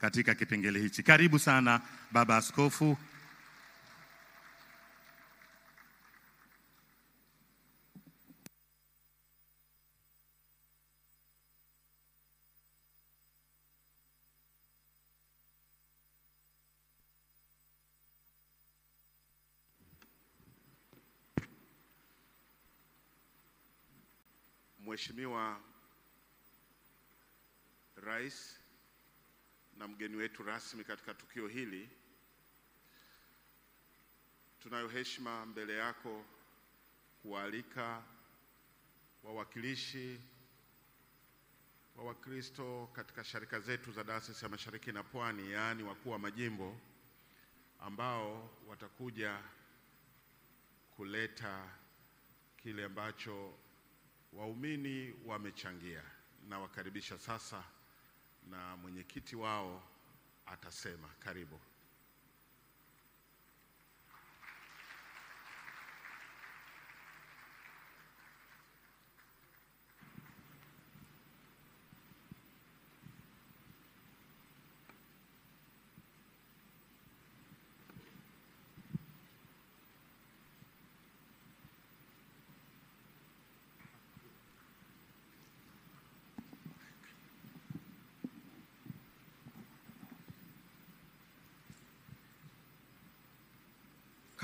katika kipengele hichi. Karibu sana Baba Askofu. Mheshimiwa Rais na mgeni wetu rasmi katika tukio hili, tunayo heshima mbele yako kualika wawakilishi wa Wakristo katika sharika zetu za Dayosisi ya Mashariki na Pwani, yaani wakuu wa majimbo, ambao watakuja kuleta kile ambacho waumini wamechangia. Na wakaribisha sasa, na mwenyekiti wao atasema. Karibu.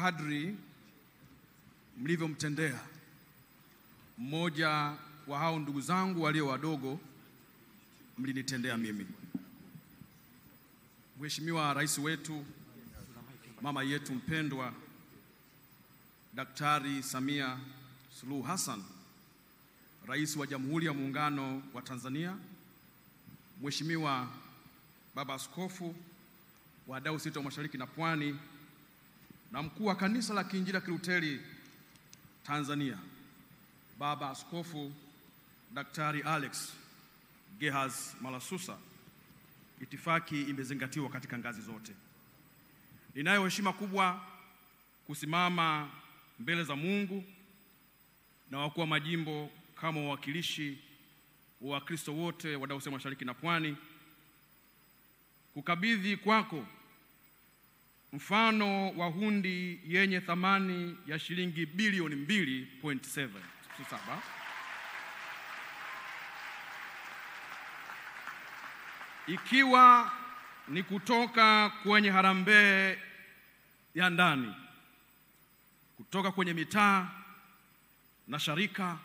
Kadri mlivyomtendea mmoja wa hao ndugu zangu walio wadogo, mlinitendea mimi. Mheshimiwa Rais wetu, mama yetu mpendwa Daktari Samia Suluhu Hassan, Rais wa Jamhuri ya Muungano wa Tanzania, Mheshimiwa Baba Askofu wa Dayosisi ya Mashariki na Pwani na mkuu wa Kanisa la Kiinjili la Kilutheri Tanzania, Baba Askofu Daktari Alex Gehazi Malasusa, itifaki imezingatiwa katika ngazi zote. Ninayo heshima kubwa kusimama mbele za Mungu na wakuu wa majimbo kama wawakilishi wa Wakristo wote wa Dayosisi ya Mashariki na Pwani, kukabidhi kwako mfano wa hundi yenye thamani ya shilingi bilioni 2.7 ikiwa ni kutoka kwenye harambee ya ndani, kutoka kwenye mitaa na sharika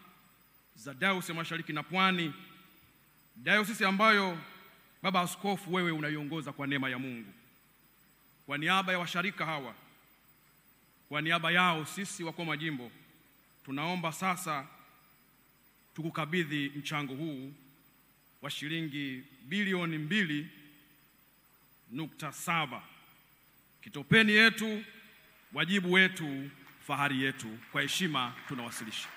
za Dayosisi ya Mashariki na Pwani, dayosisi ambayo Baba Askofu wewe unaiongoza kwa neema ya Mungu. Kwa niaba ya washarika hawa, kwa niaba yao sisi wakuu wa majimbo, tunaomba sasa tukukabidhi mchango huu wa shilingi bilioni 2.7, kitopeni yetu, wajibu wetu, fahari yetu. Kwa heshima tunawasilisha.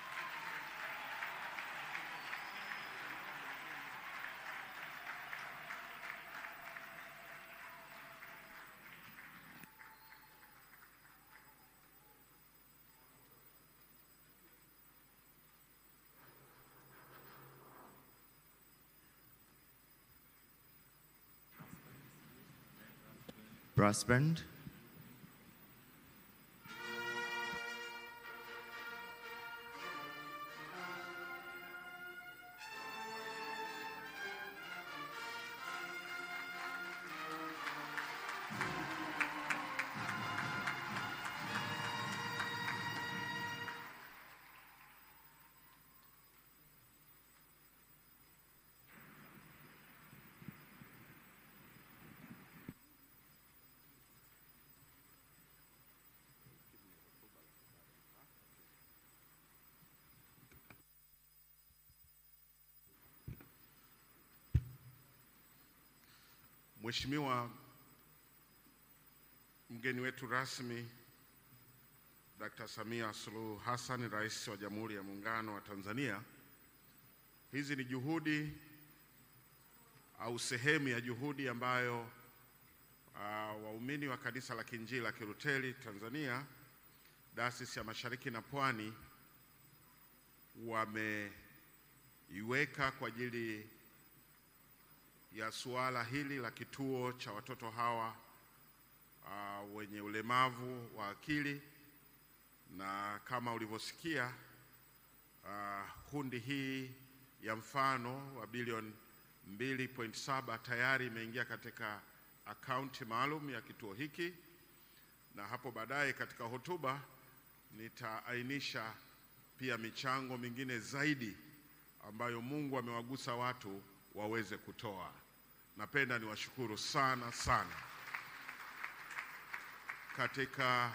Brass band. Mheshimiwa mgeni wetu rasmi Dr. Samia Suluhu Hassan, Rais wa Jamhuri ya Muungano wa Tanzania, hizi ni juhudi au sehemu ya juhudi ambayo waumini wa Kanisa la Kiinjili la Kilutheri Tanzania, Dayosisi ya Mashariki na Pwani, wameiweka kwa ajili ya suala hili la kituo cha watoto hawa wenye ulemavu wa akili, na kama ulivyosikia hundi hii ya mfano wa bilioni 2.7 tayari imeingia katika akaunti maalum ya kituo hiki, na hapo baadaye katika hotuba nitaainisha pia michango mingine zaidi ambayo Mungu amewagusa watu waweze kutoa. Napenda niwashukuru sana sana. Katika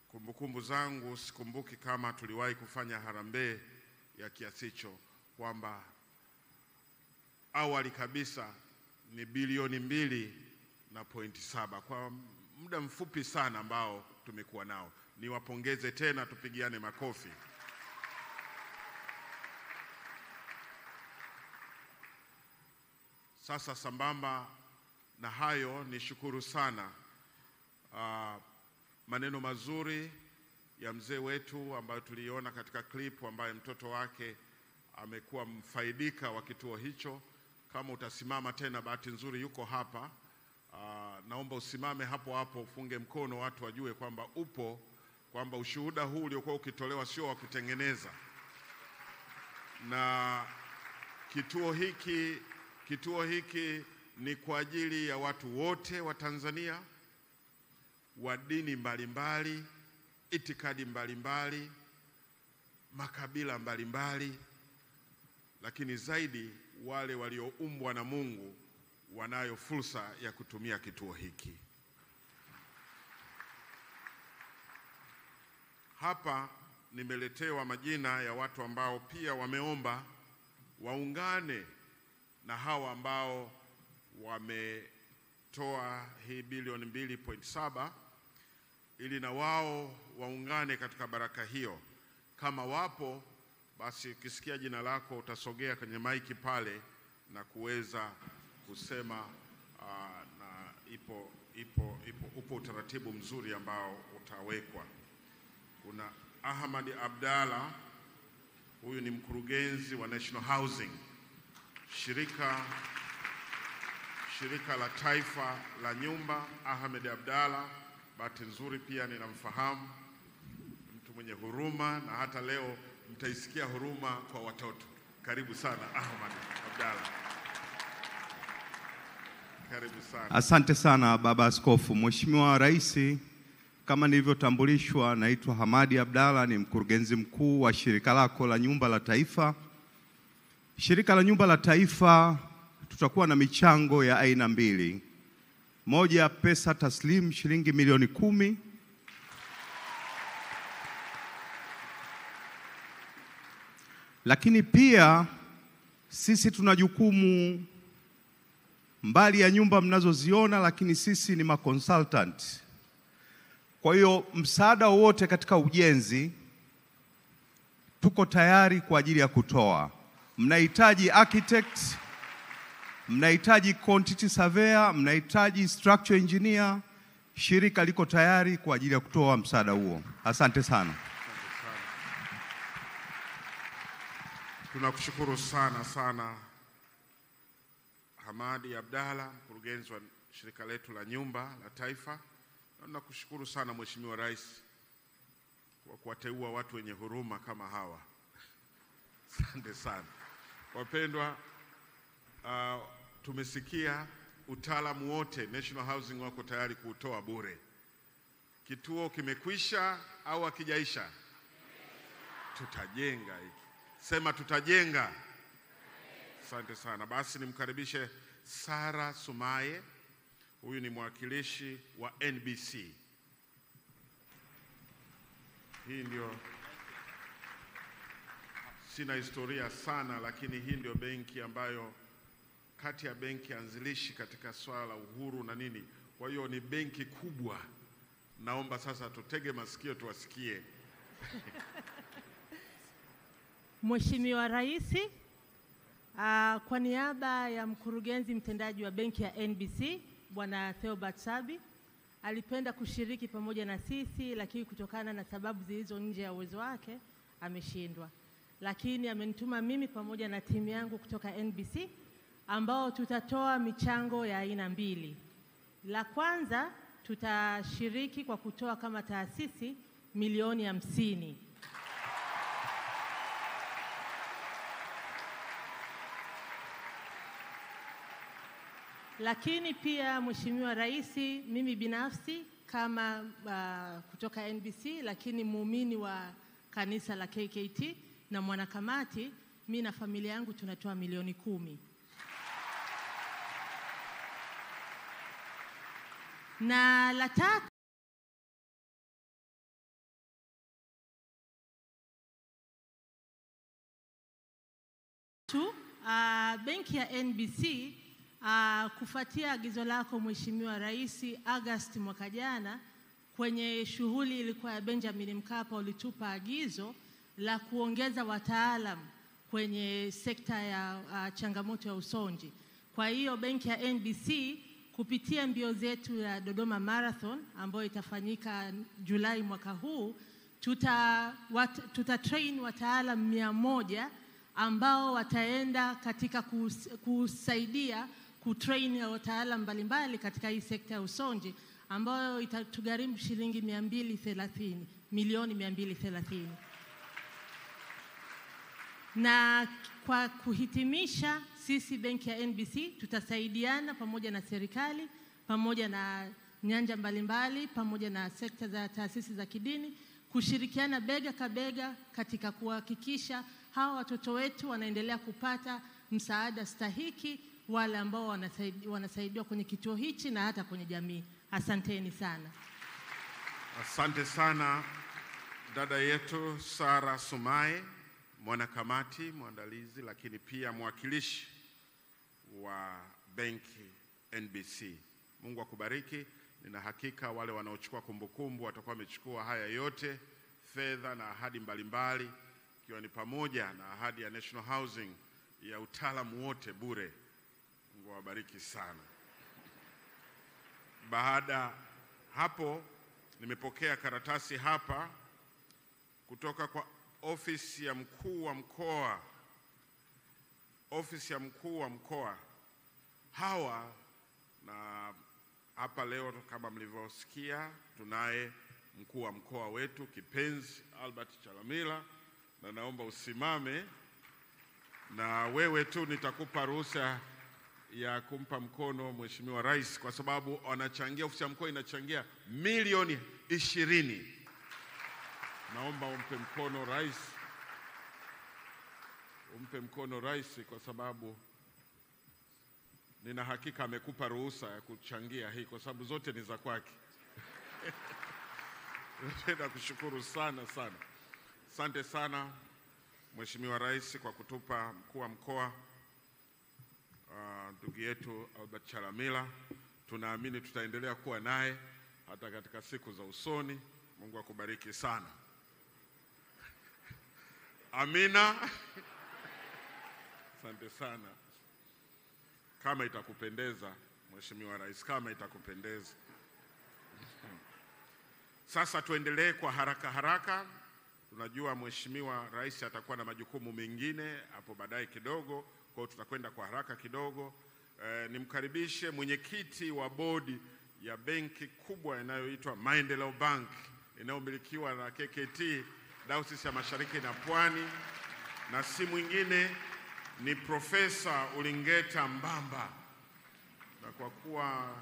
kumbukumbu zangu sikumbuki kama tuliwahi kufanya harambee ya kiasi hicho, kwamba awali kabisa ni bilioni 2.7 kwa muda mfupi sana ambao tumekuwa nao. Niwapongeze tena, tupigiane makofi. Sasa sambamba na hayo, nishukuru sana maneno mazuri ya mzee wetu ambayo tuliona katika clip, ambaye mtoto wake amekuwa mfaidika wa kituo hicho. Kama utasimama tena, bahati nzuri yuko hapa, naomba usimame hapo hapo, ufunge mkono, watu wajue kwamba upo, kwamba ushuhuda huu uliokuwa ukitolewa sio wa kutengeneza. Na kituo hiki ni kwa ajili ya watu wote wa Tanzania, wa dini mbalimbali, itikadi mbalimbali, makabila mbalimbali, lakini zaidi wale walioumbwa na Mungu wanayo fursa ya kutumia kituo hiki. Hapa nimeletewa majina ya watu ambao pia wameomba waungane na hawa ambao wametoa hii bilioni 2.7 ili na wao waungane katika baraka hiyo. Kama wapo, basi ukisikia jina lako utasogea kwenye maiki pale na kuweza kusema, na upo utaratibu mzuri ambao utawekwa. Kuna Ahmad Abdalla, huyu ni mkurugenzi wa National Housing, shirika la taifa la nyumba. Ahmed Abdalla, bahati nzuri pia ninamfahamu, mtu mwenye huruma, na hata leo mtaisikia huruma kwa watoto. Karibu sana Ahmed Abdalla. Karibu sana. Asante sana Baba Askofu. Mheshimiwa Rais, kama nilivyotambulishwa, naitwa Hamadi Abdalla, ni mkurugenzi mkuu wa shirika lako la Nyumba la Taifa. Shirika la Nyumba la Taifa tutakuwa na michango ya aina mbili. Moja, pesa taslim shilingi milioni 10. Lakini pia sisi tuna jukumu mbali ya nyumba mnazoziona, lakini sisi ni maconsultant. Kwa hiyo msaada wowote katika ujenzi tuko tayari kwa ajili ya kutoa. Mnahitaji architect, mnahitaji quantity surveyor, mnahitaji structural engineer, shirika liko tayari kwa ajili ya kutoa msaada huo. Asante sana. Tunakushukuru sana Hamadi Abdalla, mkurugenzi wa shirika letu la Nyumba la Taifa. Nakushukuru sana Mheshimiwa Rais kwa kuwateua watu wenye huruma kama hawa. Asante sana. Wapendwa, tumesikia utaalamu wote National Housing wako tayari kuutoa bure. Kituo kimekwisha au hakijaisha? Tutajenga hiki. Sema tutajenga. Asante sana. Basi nimkaribishe Sara Sumaye. Huyu ni mwakilishi wa NBC. Hii ndio, sina historia sana, lakini hii ndio benki ambayo kati ya benki anzilishi katika swala la uhuru na nini. Kwa hiyo ni benki kubwa. Naomba sasa tutege masikio tuwasikie. Mheshimiwa Rais, kwa niaba ya mkurugenzi mtendaji wa benki ya NBC Bwana Theobald Sabi, alipenda kushiriki pamoja na sisi, lakini kutokana na sababu zilizo nje ya uwezo wake ameshindwa. Lakini amenituma mimi pamoja na timu yangu kutoka NBC ambao tutatoa michango ya aina mbili. La kwanza, tutashiriki kwa kutoa kama taasisi milioni 50. Lakini pia Mheshimiwa Rais, mimi binafsi kama kutoka NBC, lakini muumini wa kanisa la KKT na mwanakamati, mimi na familia yangu tunatoa milioni 10. Na la tatu, benki ya NBC kufuatia agizo lako Mheshimiwa Rais Agosti mwaka jana, kwenye shughuli ilikuwa ya Benjamin Mkapa, ulitupa agizo la kuongeza wataalamu kwenye sekta ya changamoto ya usonji. Kwa hiyo benki ya NBC kupitia mbio zetu ya Dodoma Marathon ambayo itafanyika Julai mwaka huu, train wataalamu 100 ambao wataenda katika kusaidia kutrain wataalamu mbalimbali katika hii sekta ya usonji, ambayo itatugharimu shilingi 230 milioni 230. Na kwa kuhitimisha, sisi benki ya NBC tutasaidiana pamoja na serikali, pamoja na nyanja mbalimbali, pamoja na sekta za taasisi za kidini, kushirikiana bega kwa bega katika kuhakikisha hawa watoto wetu wanaendelea kupata msaada stahiki, wale ambao wanasaidiwa kwenye kituo hichi na hata kwenye jamii. Asanteni sana. Asante sana dada yetu Sara Sumaye, mwanakamati mwandalizi, lakini pia mwakilishi wa benki NBC. Mungu akubariki. Nina hakika wale wanaochukua kumbukumbu watakuwa wamechukua haya yote, fedha na ahadi mbalimbali, ikiwa ni pamoja na ahadi ya National Housing ya utaalamu wote bure. Mungu awabariki sana. Baada hapo, nimepokea karatasi hapa kutoka kwa ofisi ya mkuu wa mkoa. Ofisi ya mkuu wa mkoa hawa, na hapa leo kama mlivyosikia tunaye mkuu wa mkoa wetu kipenzi Albert Chalamila, na naomba usimame, na wewe tu nitakupa ruhusa ya kumpa mkono Mheshimiwa Rais, kwa sababu wanachangia, ofisi ya mkoa inachangia milioni 20. Naomba umpe mkono Rais, umpe mkono Rais, kwa sababu nina hakika amekupa ruhusa ya kuchangia hii, kwa sababu zote ni za kwake. Napenda kushukuru sana sana. Asante sana Mheshimiwa Rais kwa kutupa mkuu wa mkoa ndugu yetu Albert Chalamila. Tunaamini tutaendelea kuwa naye hata katika siku za usoni. Mungu akubariki sana. Amina. Asante sana. Kama itakupendeza Mheshimiwa Rais, kama itakupendeza. Sasa tuendelee kwa haraka haraka. Tunajua Mheshimiwa Rais atakuwa na majukumu mengine hapo baadaye kidogo, kwa hiyo tutakwenda kwa haraka kidogo. Nimkaribishe mwenyekiti wa bodi ya benki kubwa inayoitwa Maendeleo Bank inayomilikiwa na KKT Dayosisi ya Mashariki na Pwani, na si mwingine ni Profesa Ulingeta Mbamba. Na kwa kuwa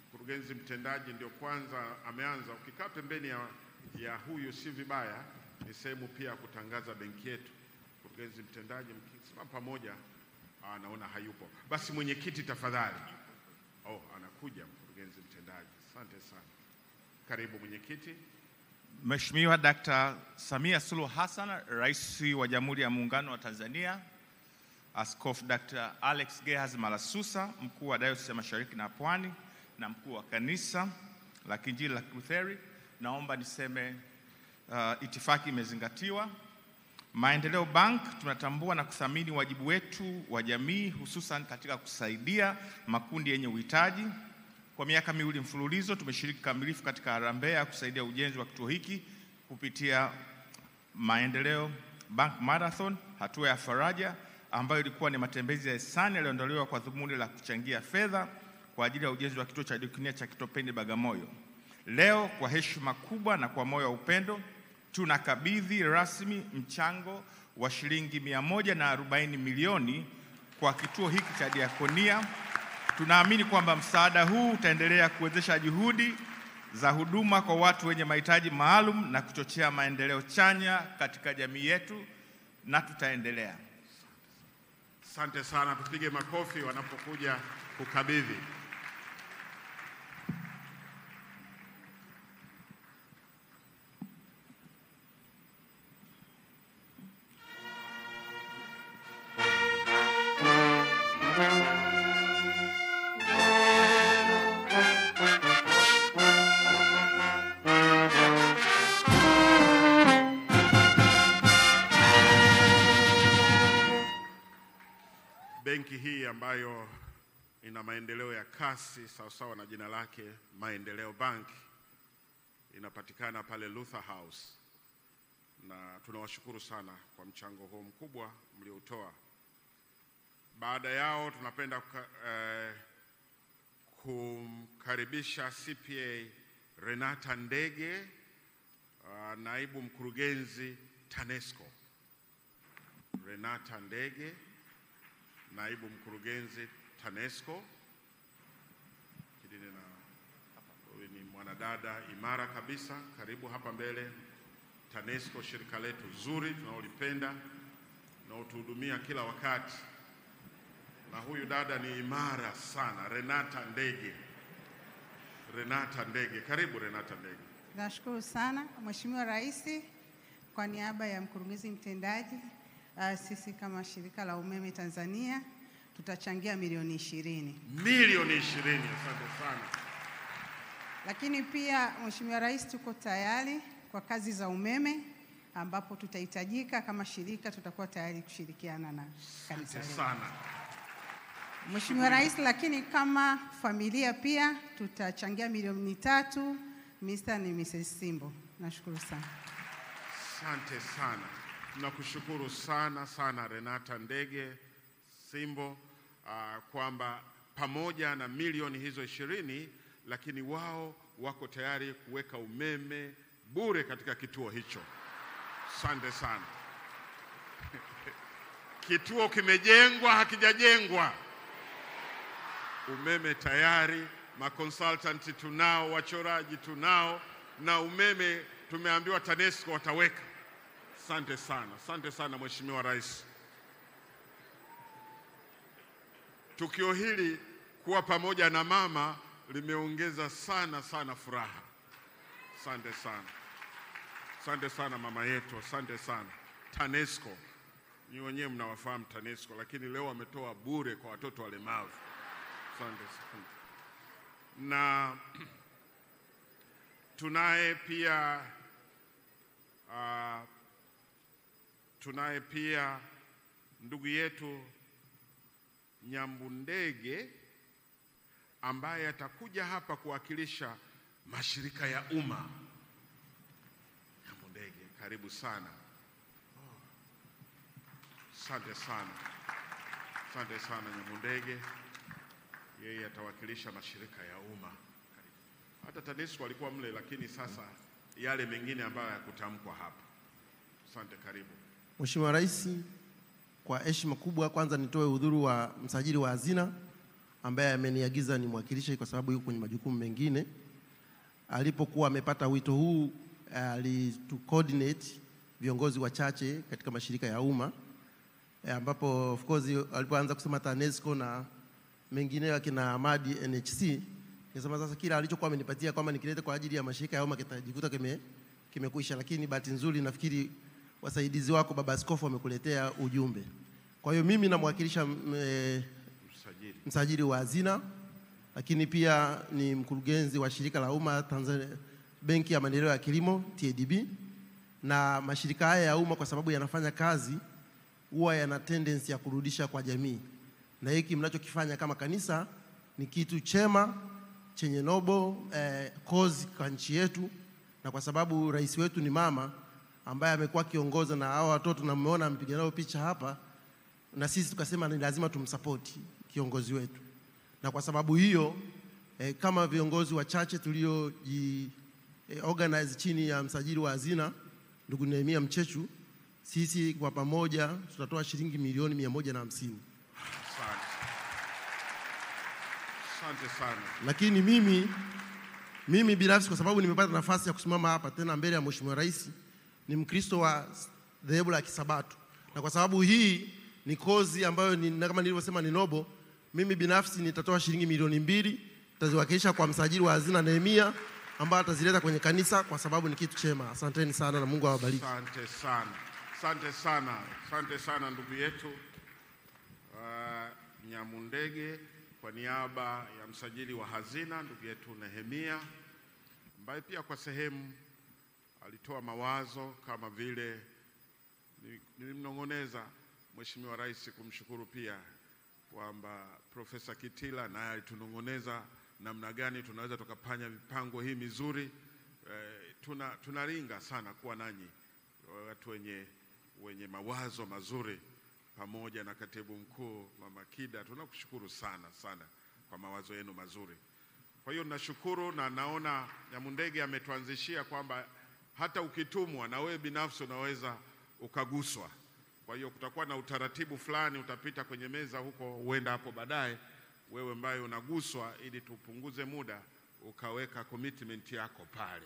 mkurugenzi mtendaji ndio kwanza ameanza, ukikaa pembeni ya huyu si vibaya, ni sehemu pia kutangaza benki yetu. Mkurugenzi mtendaji mkisimama pamoja, naona hayupo. Basi mwenyekiti tafadhali. Anakuja mkurugenzi mtendaji. Asante sana. Karibu mwenyekiti. Mheshimiwa Dr. Samia Suluhu Hassan, Rais wa Jamhuri ya Muungano wa Tanzania, Askofu Dr. Alex Gehazi Malasusa, mkuu wa Dayosisi ya Mashariki na Pwani na mkuu wa kanisa la Kiinjili la Kilutheri, naomba niseme itifaki imezingatiwa. Maendeleo Bank tunatambua na kuthamini wajibu wetu wa jamii, hususan katika kusaidia makundi yenye uhitaji. Kwa miaka 2 mfululizo tumeshiriki kamilifu katika harambee ya kusaidia ujenzi wa kituo hiki kupitia Maendeleo Bank Marathon, hatua ya faraja, ambayo ilikuwa ni matembezi ya hisani yaliyoandaliwa kwa dhumuni la kuchangia fedha kwa ajili ya ujenzi wa kituo cha Diakonia cha Kitopeni Bagamoyo. Leo kwa heshima kubwa na kwa moyo wa upendo tunakabidhi rasmi mchango wa shilingi 140 milioni kwa kituo hiki cha Diakonia. Tunaamini kwamba msaada huu utaendelea kuwezesha juhudi za huduma kwa watu wenye mahitaji maalum na kuchochea maendeleo chanya katika jamii yetu, na tutaendelea. Asante sana, tupige makofi wanapokuja kukabidhi. Benki hii ambayo ina maendeleo ya kasi sawasawa na jina lake, Maendeleo Bank, inapatikana pale Luther House, na tunawashukuru sana kwa mchango huu mkubwa mliotoa. Baada yao tunapenda kumkaribisha CPA Renata Ndege, naibu mkurugenzi TANESCO. Renata Ndege, naibu mkurugenzi TANESCO. Huyu ni mwanadada imara kabisa. Karibu hapa mbele. TANESCO, shirika letu zuri tunaolipenda na utuhudumia kila wakati, na huyu dada ni imara sana, Renata Ndege. Renata Ndege, karibu Renata Ndege. Nashukuru sana Mheshimiwa Rais, kwa niaba ya mkurugenzi mtendaji, sisi kama shirika la umeme Tanzania tutachangia milioni 20. Milioni 20, asante sana. Lakini pia Mheshimiwa Rais, tuko tayari kwa kazi za umeme ambapo tutahitajika kama shirika, tutakuwa tayari kushirikiana na kanisa letu. Sana. Mheshimiwa Rais, lakini kama familia pia tutachangia milioni 3, Mr. na Mrs. Simbo. Nashukuru sana. Asante sana. Tunakushukuru sana sana Renata Ndege Simbo, kwamba pamoja na milioni hizo 20, lakini wao wako tayari kuweka umeme bure katika kituo hicho. Asante sana. Kituo kimejengwa, hakijajengwa. Umeme tayari, makonsultanti tunao, wachoraji tunao, na umeme tumeambiwa TANESCO wataweka. Asante sana. Asante sana Mheshimiwa Rais. Tukio hili kuwa pamoja na mama limeongeza sana sana furaha. Asante sana. Asante sana mama yetu, asante sana. TANESCO, ni wenyewe mnawafahamu TANESCO, lakini leo wametoa bure kwa watoto walemavu. Asante sana. Na tunaye pia ndugu yetu Nyambundege ambaye atakuja hapa kuwakilisha mashirika ya umma. Nyambundege, karibu sana. Asante sana. Asante sana Nyambundege. Yeye atawakilisha mashirika ya umma. Hata TANESCO walikuwa mle, lakini sasa yale mengine ambayo yakutamkwa hapa. Asante, karibu. Mheshimiwa Rais, kwa heshima kubwa kwanza nitoe udhuru wa msajili wa hazina ambaye ameniagiza nimwakilishe kwa sababu yuko kwenye majukumu mengine. Alipokuwa amepata wito huu, alitu-coordinate viongozi wachache katika mashirika ya umma, ambapo of course alipoanza kusema TANESCO na mengineyo akina Amadi NHC, nikasema sasa kila alichokuwa amenipatia kwamba nikileta kwa ajili ya mashirika ya umma kitajikuta kimekwisha, lakini bahati nzuri nafikiri wasaidizi wako Baba Askofu wamekuletea ujumbe. Kwa hiyo mimi namwakilisha msajili wa hazina, lakini pia ni mkurugenzi wa shirika la umma Tanzania Benki ya Maendeleo ya Kilimo TADB, na mashirika haya ya umma kwa sababu yanafanya kazi huwa yana tendency ya kurudisha kwa jamii, na hiki mnachokifanya kama kanisa ni kitu chema chenye nobo cause kwa nchi yetu, na kwa sababu rais wetu ni mama ambaye amekuwa kiongoza na hao watoto na mmeona mpiga nao picha hapa, na sisi tukasema ni lazima tumsapoti kiongozi wetu, na kwa sababu hiyo kama viongozi wachache tulio organize chini ya msajili wa hazina ndugu Nehemia Mchechu, sisi kwa pamoja tutatoa shilingi milioni 150. Asante sana. Lakini mimi binafsi, kwa sababu nimepata nafasi ya kusimama hapa tena mbele ya Mheshimiwa Rais, ni Mkristo wa dhehebu la Kisabato, na kwa sababu hii ni kozi ambayo kama nilivyosema ni noble, mimi binafsi nitatoa shilingi milioni 2, nitaziwakilisha kwa msajili wa hazina Nehemia, ambaye atazileta kwenye kanisa kwa sababu ni kitu chema. Asanteni sana na Mungu awabariki. Asante sana. Asante sana. Asante sana ndugu yetu Nyamundege, kwa niaba ya msajili wa hazina ndugu yetu Nehemia, ambaye pia kwa sehemu alitoa mawazo, kama vile nilimnong'oneza Mheshimiwa Rais kumshukuru pia kwamba Profesa Kitila naye alitunong'oneza namna gani tunaweza tukapanya mipango hii mizuri. Tunaringa sana kuwa nanyi watu wenye mawazo mazuri, pamoja na katibu mkuu Mama Kida. Tunakushukuru sana sana kwa mawazo yenu mazuri. Kwa hiyo nashukuru, na naona Nyamundege ametuanzishia kwamba hata ukitumwa na wewe binafsi unaweza ukaguswa. Kwa hiyo kutakuwa na utaratibu fulani, utapita kwenye meza huko, huenda hapo baadaye wewe ambaye unaguswa, ili tupunguze muda, ukaweka commitment yako pale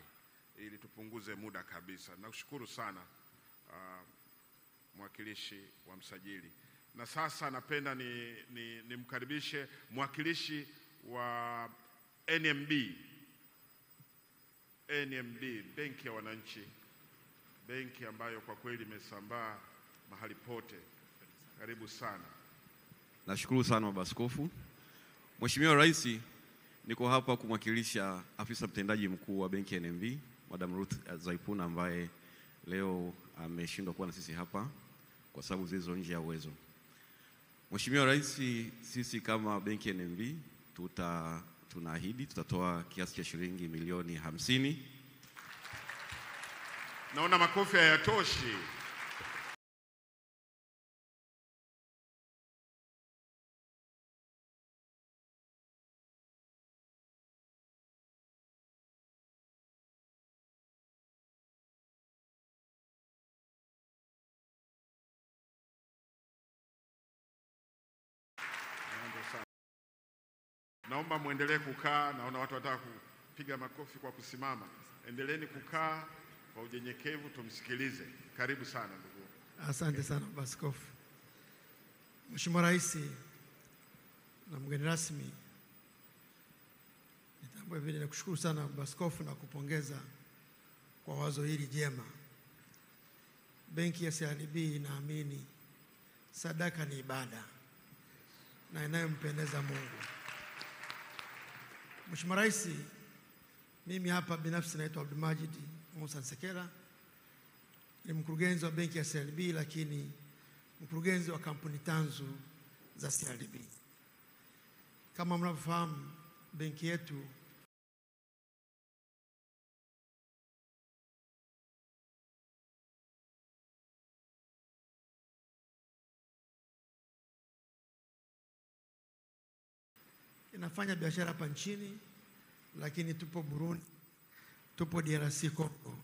ili tupunguze muda kabisa. Nakushukuru sana mwakilishi wa msajili. Na sasa napenda nimkaribishe mwakilishi wa NMB, benki ya wananchi, benki ambayo kwa kweli imesambaa mahali pote. Karibu sana. Nashukuru sana Baba Askofu. Mheshimiwa Rais, niko hapa kumwakilisha afisa mtendaji mkuu wa benki ya NMB, Madam Ruth Zaipuna, ambaye leo ameshindwa kuwa na sisi hapa kwa sababu zilizo nje ya uwezo. Mheshimiwa Rais, sisi kama benki ya NMB tunaahidi tutatoa kiasi cha shilingi milioni 50. Naona makofi hayatoshi. Naomba muendelee kukaa, naona watu wataka kupiga makofi kwa kusimama. Endeleeni kukaa kwa unyenyekevu, tumsikilize. Karibu sana ndugu. Asante sana Baba Askofu. Mheshimiwa Rais na mgeni rasmi, nitambue vile nakushukuru sana Baba Askofu na kupongeza kwa wazo hili jema. Benki ya CRDB inaamini sadaka ni ibada na inayompendeza Mungu. Mheshimiwa Rais, mimi hapa binafsi naitwa Abdulmajid Musa Nsekela, ni mkurugenzi wa benki ya CRDB, lakini mkurugenzi wa kampuni tanzu za CRDB. Kama mnavyofahamu, benki yetu inafanya biashara hapa nchini, lakini tupo Burundi, tupo DRC Congo,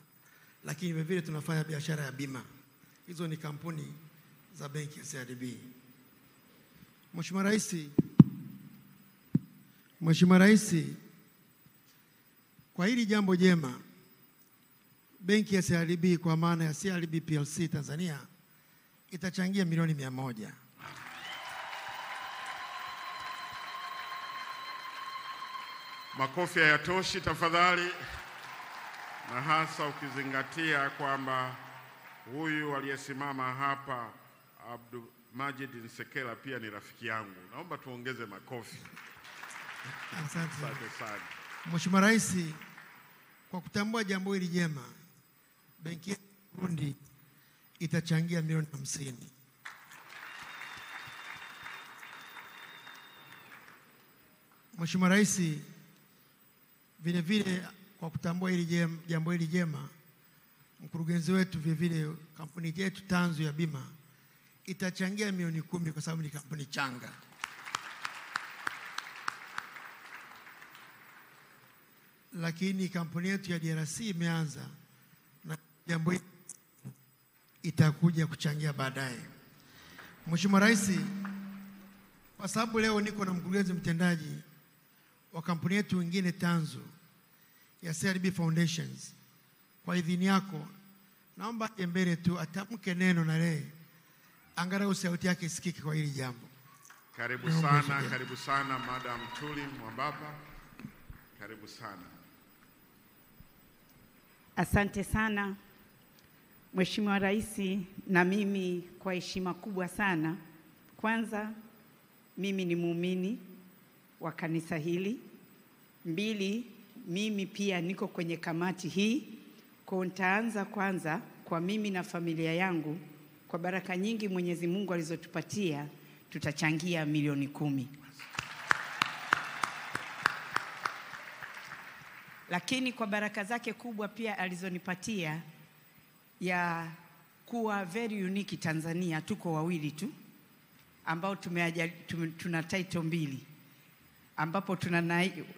lakini vile vile tunafanya biashara ya bima. Hizo ni kampuni za benki ya CRDB. Mheshimiwa Rais, kwa hili jambo jema, benki ya CRDB kwa maana ya CRDB PLC Tanzania itachangia milioni 100. Makofi hayatoshi tafadhali, na hasa ukizingatia kwamba huyu aliyesimama hapa Abdulmajid Nsekela pia ni rafiki yangu. Naomba tuongeze makofi. Asante sana. Mheshimiwa Rais, kwa kutambua jambo hili jema, benki ya Burundi itachangia milioni 50. Mheshimiwa Rais, vile vile kwa kutambua hili jambo hili jema, mkurugenzi wetu vile vile kampuni yetu tanzu ya bima itachangia milioni 10 kwa sababu ni kampuni changa. Lakini kampuni yetu ya DRC imeanza na jambo hili itakuja kuchangia baadaye. Mheshimiwa Rais, kwa sababu leo niko na mkurugenzi mtendaji wa kampuni yetu nyingine tanzu ya CRDB Foundations, kwa idhini yako naomba mbele tu atamke neno na leo angalau sauti yake isikike kwa hili jambo. Karibu sana Madam Tuli Mwambapa. Karibu sana. Asante sana Mheshimiwa Rais, na mimi kwa heshima kubwa sana, kwanza mimi ni muumini wa kanisa hili. 2, mimi pia niko kwenye kamati hii. Kwa nitaanza kwanza kwa mimi na familia yangu, kwa baraka nyingi Mwenyezi Mungu alizotupatia tutachangia milioni 10. Lakini kwa baraka zake kubwa pia alizonipatia ya kuwa very unique Tanzania, tuko wawili tu ambao tuna title 2, ambapo tuna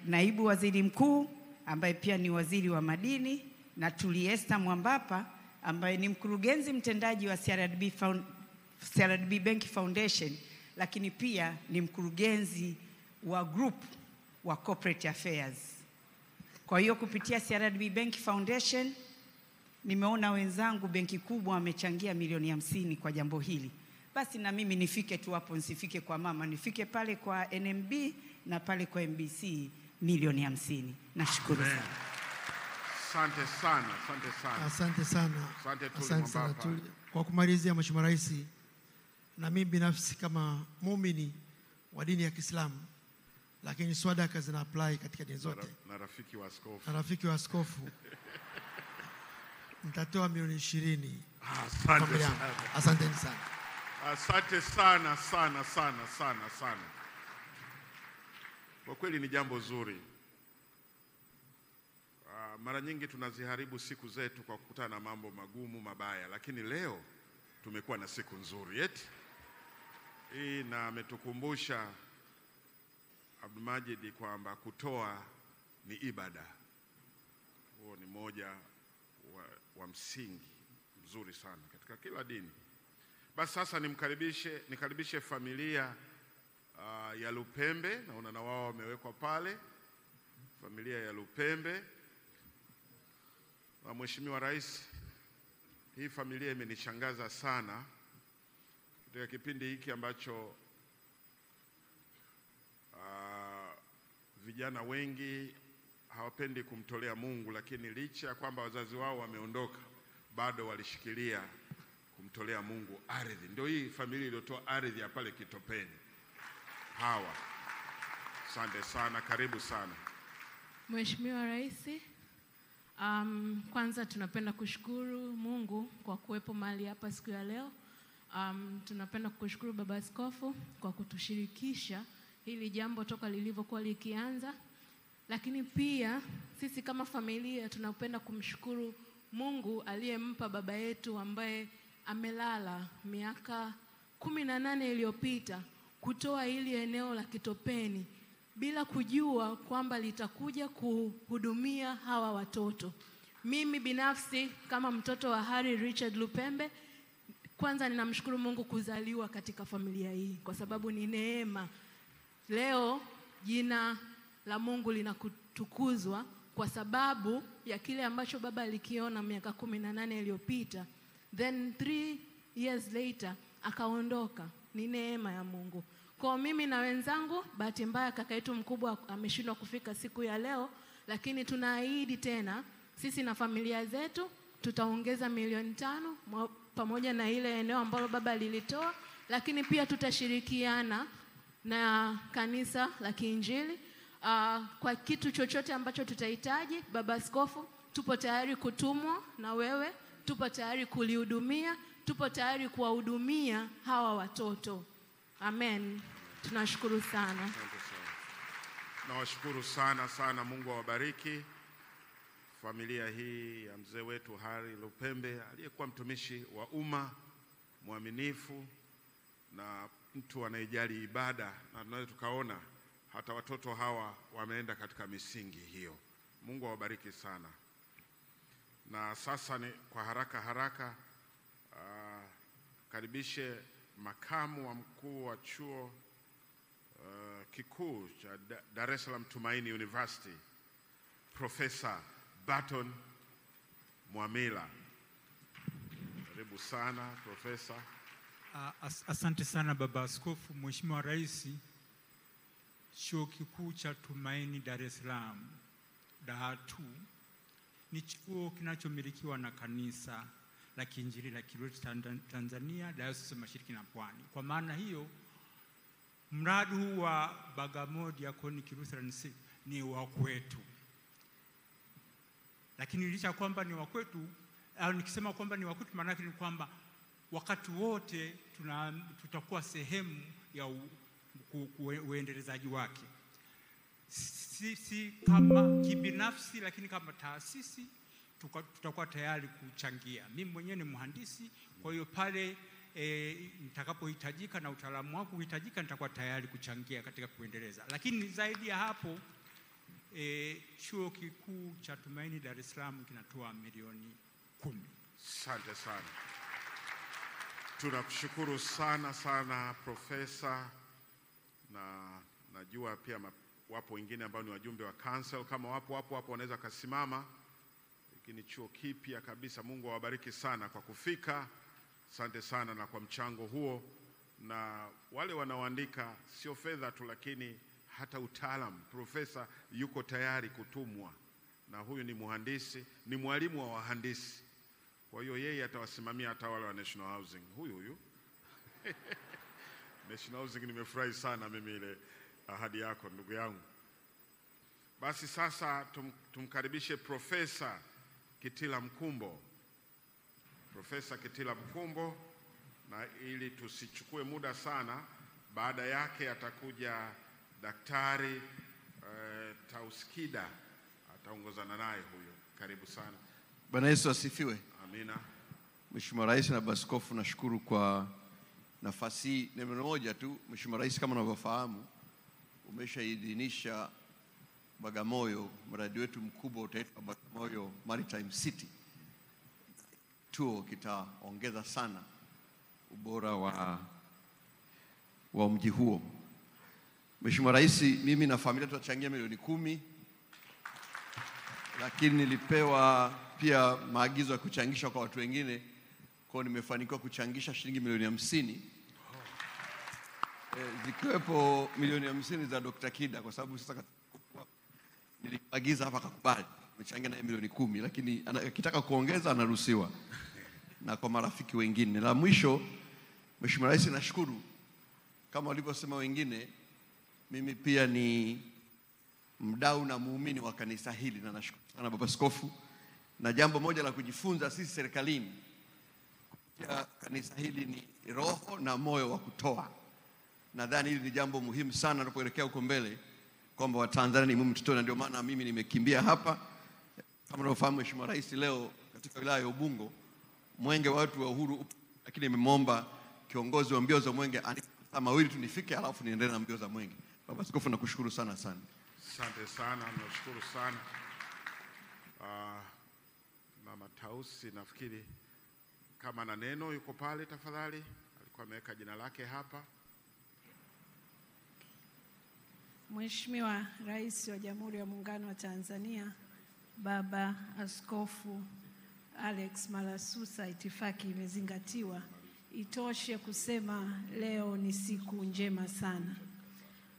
naibu waziri mkuu ambaye pia ni waziri wa madini, na Tuli Esther Mwambapa ambaye ni mkurugenzi mtendaji wa CRDB Bank Foundation, lakini pia ni mkurugenzi wa group wa corporate affairs. Kwa hiyo kupitia CRDB Bank Foundation nimeona wenzangu benki kubwa wamechangia milioni 50 kwa jambo hili. Basi na mimi nifike tu hapo, nisifike kwa mama, nifike pale kwa NMB na pale kwa MBC milioni 50. Nashukuru sana. Asante sana. Asante sana. Asante sana Tuli. Kwa kumalizia, Mheshimiwa Rais, na mimi binafsi kama muumini wa dini ya Kiislamu, lakini swadaka zina apply katika dini zote, na rafiki wa askofu nitatoa milioni 20. Asante sana. Asanteni sana. Asante sana sana. Kwa kweli ni jambo zuri. Mara nyingi tunaziharibu siku zetu kwa kukutana na mambo magumu mabaya, lakini leo tumekuwa na siku nzuri eti hii, na ametukumbusha Abdulmajid kwamba kutoa ni ibada. Huo ni moja wa msingi mzuri sana katika kila dini. Basi sasa nikaribishe familia ya Lupembe, naona na wao wamewekwa pale, familia ya Lupembe. Mheshimiwa Rais, hii familia imenishangaza sana katika kipindi hiki ambacho vijana wengi hawapendi kumtolea Mungu, lakini licha ya kwamba wazazi wao wameondoka bado walishikilia kumtolea Mungu ardhi. Ndio hii familia iliyotoa ardhi ya pale Kitopeni. Hawa. Asante sana, karibu sana. Mheshimiwa Rais, kwanza tunapenda kushukuru Mungu kwa kuwepo mahali hapa siku ya leo. Tunapenda kukushukuru Baba Askofu kwa kutushirikisha hili jambo toka lilivyokuwa likianza. Lakini pia sisi kama familia tunapenda kumshukuru Mungu aliyempa baba yetu ambaye amelala miaka 18 iliyopita kutoa hili eneo la Kitopeni bila kujua kwamba litakuja kuhudumia hawa watoto. Mimi binafsi kama mtoto wa Harry Richard Lupembe, kwanza ninamshukuru Mungu kuzaliwa katika familia hii kwa sababu ni neema. Leo jina la Mungu linakutukuzwa kwa sababu ya kile ambacho baba alikiona miaka 18 iliyopita. Then 3 years later akaondoka. Ni neema ya Mungu. Kwa mimi na wenzangu, bahati mbaya kaka yetu mkubwa ameshindwa kufika siku ya leo, lakini tunaahidi tena sisi na familia zetu tutaongeza milioni 5 pamoja na ile eneo ambalo baba lilitoa, lakini pia tutashirikiana na kanisa la Kiinjili kwa kitu chochote ambacho tutahitaji. Baba Askofu, tupo tayari kutumwa na wewe, tupo tayari kulihudumia, tupo tayari kuwahudumia hawa watoto. Amen. Tunashukuru sana. Nawashukuru sana. Mungu awabariki familia hii ya mzee wetu Harry Lupembe aliyekuwa mtumishi wa umma mwaminifu, na mtu anayejali ibada, na tunaweza tukaona hata watoto hawa wameenda katika misingi hiyo. Mungu awabariki sana. Na sasa ni kwa haraka karibishe makamu wa mkuu wa chuo kikuu cha Dar es Salaam Tumaini University, Profesa Barton Mwamila. Karibu sana Profesa. Asante sana Baba Askofu. Mheshimiwa Rais, Chuo Kikuu cha Tumaini Dar es Salaam Dahatu ni chuo kinachomilikiwa na Kanisa la Kiinjili la Kilutheri Tanzania, Dayosisi ya Mashariki na Pwani. Kwa maana hiyo, mradi huu wa Bagamoyo Diaconic Lutheran ni wa kwetu. Lakini licha kwamba ni wa kwetu, au nikisema kwamba ni wa kwetu, maana yake ni kwamba wakati wote tutakuwa sehemu ya uendelezaji wake. Sisi kama kibinafsi, lakini kama taasisi tutakuwa tayari kuchangia. Mimi mwenyewe ni mhandisi, kwa hiyo pale nitakapohitajika na utaalamu wangu kuhitajika, nitakuwa tayari kuchangia katika kuendeleza. Lakini zaidi ya hapo, Chuo Kikuu cha Tumaini Dar es Salaam kinatoa milioni 10. Asante sana. Tunakushukuru sana Profesa, na najua pia wapo wengine ambao ni wajumbe wa council, kama wapo wanaweza kasimama. Lakini chuo kipya kabisa. Mungu awabariki sana kwa kufika. Asante sana na kwa mchango huo, na wale wanaoandika sio fedha tu, lakini hata utaalamu. Profesa yuko tayari kutumwa, na huyu ni mhandisi, ni mwalimu wa wahandisi. Kwa hiyo yeye atawasimamia hata wale wa National Housing. Huyu National Housing, nimefurahi sana mimi ile ahadi yako ndugu yangu. Basi sasa tumkaribishe Profesa Kitila Mkumbo. Profesa Kitila Mkumbo, na ili tusichukue muda sana, baada yake atakuja Daktari Tauskida, ataongozana naye huyo. Karibu sana. Bwana Yesu asifiwe. Amina. Mheshimiwa Rais na Baskofu, nashukuru kwa nafasi hii. Neno moja tu, Mheshimiwa Rais, kama unavyofahamu, umeshaidhinisha Bagamoyo, mradi wetu mkubwa utaitwa Bagamoyo Maritime City. Chuo kitaongeza sana ubora wa mji huo. Mheshimiwa Rais, mimi na familia tutachangia milioni 10, lakini nilipewa pia maagizo ya kuchangisha kwa watu wengine, kwa nimefanikiwa kuchangisha shilingi milioni 50. Zikiwepo milioni 50 za Dr. Kida, kwa sababu sasa niliagiza hapa akakubali. Nimechangia na milioni 10, lakini akitaka kuongeza anaruhusiwa, na kwa marafiki wengine. La mwisho, Mheshimiwa Rais, nashukuru kama walivyosema wengine, mimi pia ni mdau na muumini wa kanisa hili, na nashukuru sana Baba Askofu. Na jambo moja la kujifunza sisi serikalini ya kanisa hili ni roho na moyo wa kutoa. Nadhani hili ni jambo muhimu sana tunapoelekea huko mbele, kwamba Watanzania ni muhimu tutoe, na ndio maana mimi nimekimbia hapa. Kama unavyofahamu Mheshimiwa Rais, leo katika wilaya ya Ubungo mwenge wa watu wa uhuru, lakini nimemwomba kiongozi wa mbio za mwenge anipa mawili tu nifike, alafu niendelee na mbio za mwenge. Baba Askofu, nakushukuru sana. Asante sana, nashukuru sana. Mama Tausi, nafikiri kama na neno yuko pale, tafadhali. Alikuwa ameweka jina lake hapa. Mheshimiwa Rais wa Jamhuri ya Muungano wa Tanzania, Baba Askofu Alex Malasusa, itifaki imezingatiwa. Itoshe kusema leo ni siku njema sana.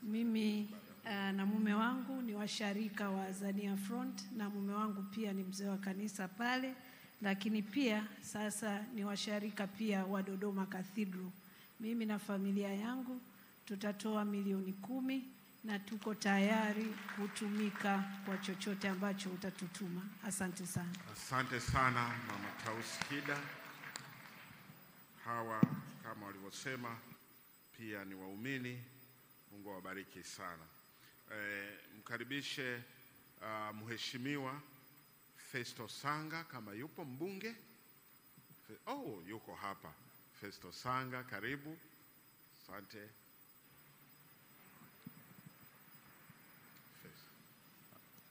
Mimi na mume wangu ni washarika wa Azania Front, na mume wangu pia ni mzee wa kanisa pale, lakini pia sasa ni washarika pia wa Dodoma Cathedral. Mimi na familia yangu tutatoa milioni 10 na tuko tayari kutumika kwa chochote ambacho utatutuma. Asante sana. Asante sana Mama Tauskida. Hawa kama walivyosema pia ni waumini. Mungu awabariki sana. Mkaribishe Mheshimiwa Festo Sanga kama yupo mbunge. Yuko hapa. Festo Sanga, karibu. Asante.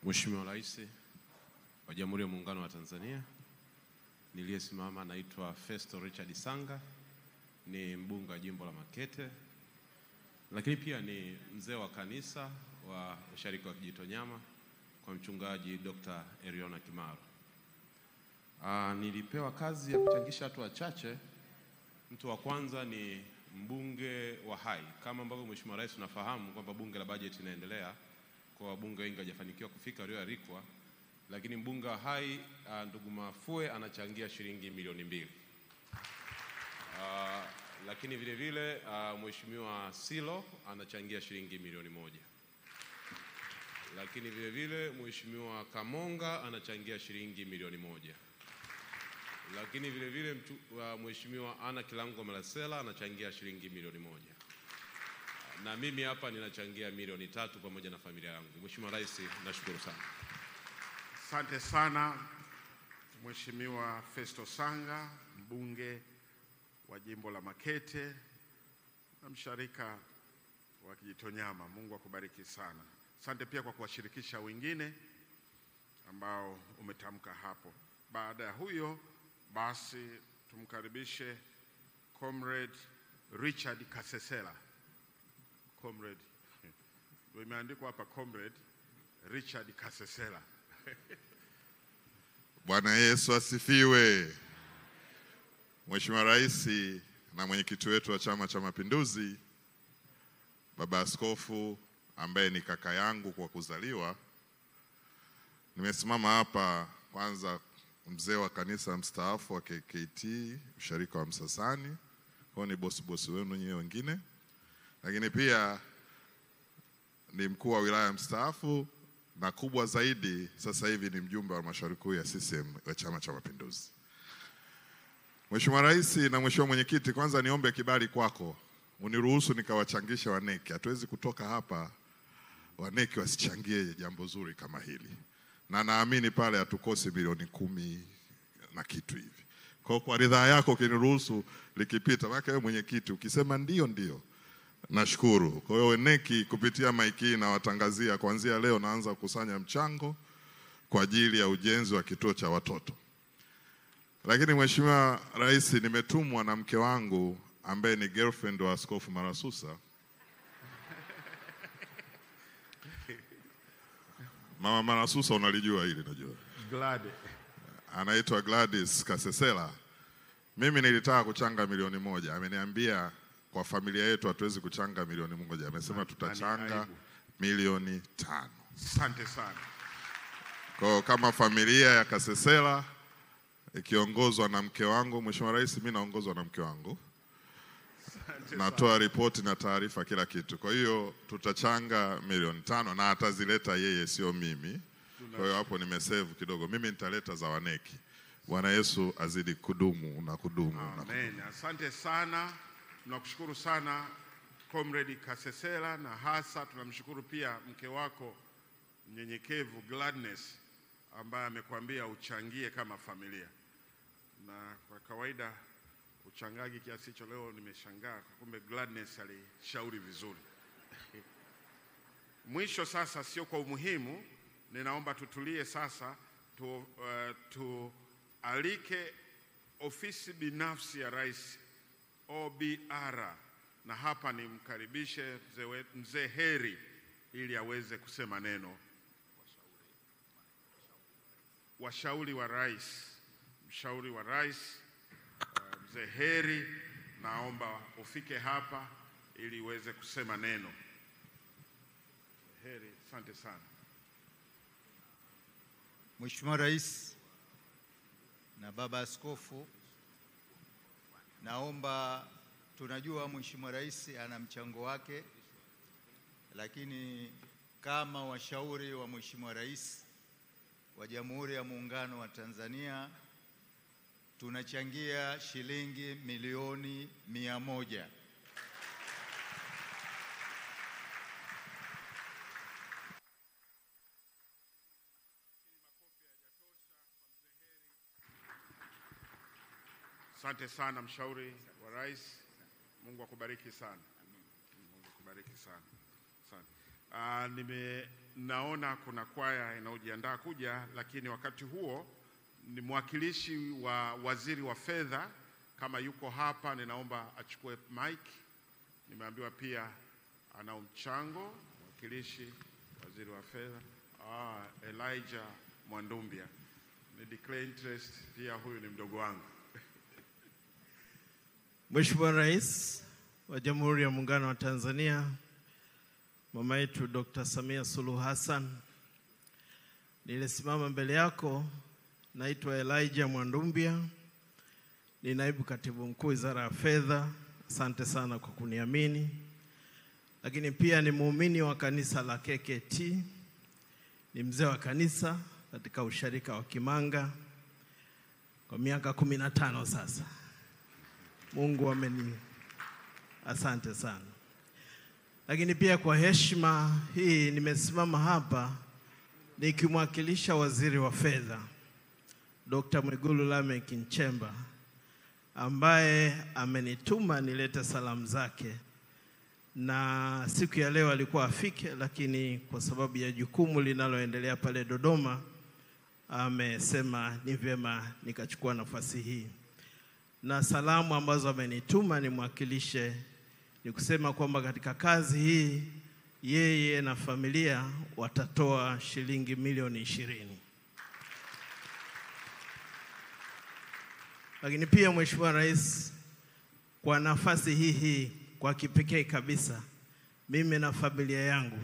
Mheshimiwa Rais wa Jamhuri ya Muungano wa Tanzania, niliyesimama naitwa Festo Richard Sanga, ni mbunge wa jimbo la Makete, lakini pia ni mzee wa kanisa wa Usharika wa Kijitonyama kwa mchungaji Dr. Eriona Kimaro. Nilipewa kazi ya kuchangisha watu wachache. Mtu wa kwanza ni mbunge wa Hai. Kama ambavyo Mheshimiwa Rais unafahamu kwamba bunge la bajeti inaendelea, kwa wabunge wengi hawajafanikiwa kufika walioalikwa, lakini mbunge wa Hai ndugu Mafue anachangia shilingi milioni 2. Lakini vile vile Mheshimiwa Silo anachangia shilingi milioni 1. Lakini vile vile Mheshimiwa Kamonga anachangia shilingi milioni 1. Lakini vile vile Mheshimiwa Ana Kilango Malasela anachangia shilingi milioni 1. Na mimi hapa ninachangia milioni 3 pamoja na familia yangu. Mheshimiwa Rais, nashukuru sana. Asante sana Mheshimiwa Festo Sanga, mbunge wa jimbo la Makete na msharika wa Kijitonyama. Mungu akubariki sana. Asante pia kwa kuwashirikisha wengine ambao umetamka hapo. Baada ya huyo basi tumkaribishe Comrade Richard Kasesela. Comrade, ndio imeandikwa hapa Comrade Richard Kasesela. Bwana Yesu asifiwe. Mheshimiwa Rais na mwenyekiti wetu wa Chama cha Mapinduzi, Baba Askofu ambaye ni kaka yangu kwa kuzaliwa, nimesimama hapa kwanza mzee wa kanisa mstaafu wa KKT Usharika wa Msasani, kwa ni bosi wenu nyewe wengine, lakini pia ni mkuu wa wilaya mstaafu, na kubwa zaidi sasa hivi ni mjumbe wa halmashauri kuu ya CCM wa Chama cha Mapinduzi. Mheshimiwa Rais na Mheshimiwa Mwenyekiti, kwanza niombe kibali kwako uniruhusu nikawachangisha waneki. Hatuwezi kutoka hapa waneki wasichangie jambo zuri kama hili, na naamini pale hatukosi bilioni 10 na kitu hivi. Kwa ridhaa yako ukiniruhusu likipita, wake wewe mwenyekiti ukisema ndio nashukuru. Kwa hiyo weneki kupitia maiki na watangazia kuanzia leo naanza kukusanya mchango kwa ajili ya ujenzi wa kituo cha watoto. Lakini Mheshimiwa Rais, nimetumwa na mke wangu ambaye ni girlfriend wa Askofu Malasusa. Mama Malasusa unalijua hili najua. Gladys. Anaitwa Gladys Kasesela. Mimi nilitaka kuchanga milioni 1. Ameniambia kwa familia yetu hatuwezi kuchanga milioni 1. Amesema tutachanga milioni 5. Asante sana. Kwa kama familia ya Kasesela ikiongozwa na mke wangu, Mheshimiwa Rais, mimi naongozwa na mke wangu. Natoa ripoti na taarifa kila kitu. Kwa hiyo tutachanga milioni 5 na atazileta yeye, sio mimi. Kwa hiyo hapo nimesave kidogo. Mimi nitaleta za waneki. Bwana Yesu azidi kudumu na kudumu. Amen. Asante sana. Tunakushukuru sana Comrade Kasesela, na hasa tunamshukuru pia mke wako mnyenyekevu Gladness ambaye amekwambia uchangie kama familia. Na kwa kawaida uchangaji kiasi hicho, leo nimeshangaa kumbe Gladness alishauri vizuri. Mwisho sasa, sio kwa umuhimu, ninaomba tutulie sasa, tualike ofisi binafsi ya Rais OBR, na hapa nimkaribishe mzee Heri ili aweze kusema neno. Washauri wa Rais, mshauri wa Rais mzee Heri, naomba ufike hapa ili uweze kusema neno. Heri, asante sana. Mheshimiwa Rais na Baba Askofu, naomba, tunajua Mheshimiwa Rais ana mchango wake, lakini kama washauri wa Mheshimiwa Rais wa Jamhuri ya Muungano wa Tanzania tunachangia shilingi milioni 100. Asante sana mshauri wa Rais. Mungu akubariki sana. awabariki sana. Asante. Naona kuna kwaya inayojiandaa kuja, lakini wakati huo ni mwakilishi wa waziri wa fedha, kama yuko hapa ninaomba achukue mic. Nimeambiwa pia ana mchango mwakilishi waziri wa fedha, Elijah Mwandumbia. Ni declare interest pia, huyu ni mdogo wangu. Mheshimiwa Rais wa Jamhuri ya Muungano wa Tanzania, mama yetu Dr. Samia Suluhu Hassan, nilisimama mbele yako, naitwa Elijah Mwandumbia, ni naibu katibu mkuu Wizara ya Fedha. Asante sana kwa kuniamini. Lakini pia ni muumini wa kanisa la KKT, ni mzee wa kanisa katika usharika wa Kimanga kwa miaka 15 sasa. Mungu asante sana. Lakini pia kwa heshima hii nimesimama hapa nikimwakilisha waziri wa fedha Dr. Mwigulu Lameck Nchemba, ambaye amenituma nilete salamu zake, na siku ya leo alikuwa afike, lakini kwa sababu ya jukumu linaloendelea pale Dodoma amesema ni vyema nikachukua nafasi hii. Na salamu ambazo amenituma nimwakilishe ni kusema kwamba katika kazi hii yeye na familia watatoa shilingi milioni 20. Lakini pia Mheshimiwa Rais, kwa nafasi hii kwa kipekee kabisa, mimi na familia yangu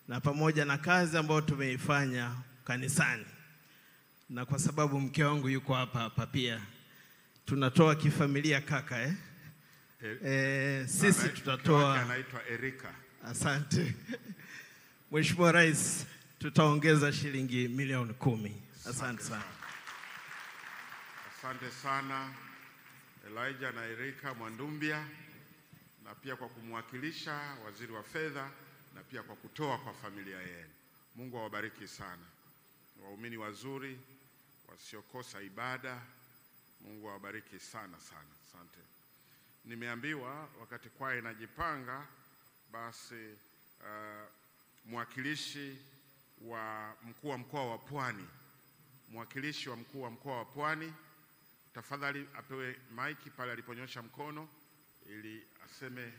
na pamoja na kazi ambayo tumeifanya kanisani, na kwa sababu mke wangu yuko hapa pia, tunatoa kifamilia kaka sisi tutatoa. Anaitwa Erika. Asante. Mheshimiwa Rais, tutaongeza shilingi milioni 10. Asante sana. Asante sana Elijah na Erika Mwandumbia, na pia kwa kumwakilisha waziri wa fedha, na pia kwa kutoa kwa familia yenu. Mungu awabariki sana. Waumini wazuri wasiokosa ibada. Mungu awabariki sana. Asante. Nimeambiwa wakati kwaya inajipanga, basi mwakilishi wa mkuu wa mkoa wa Pwani, mwakilishi wa mkuu wa mkoa wa Pwani, tafadhali apewe maiki pale aliponyosha mkono ili aseme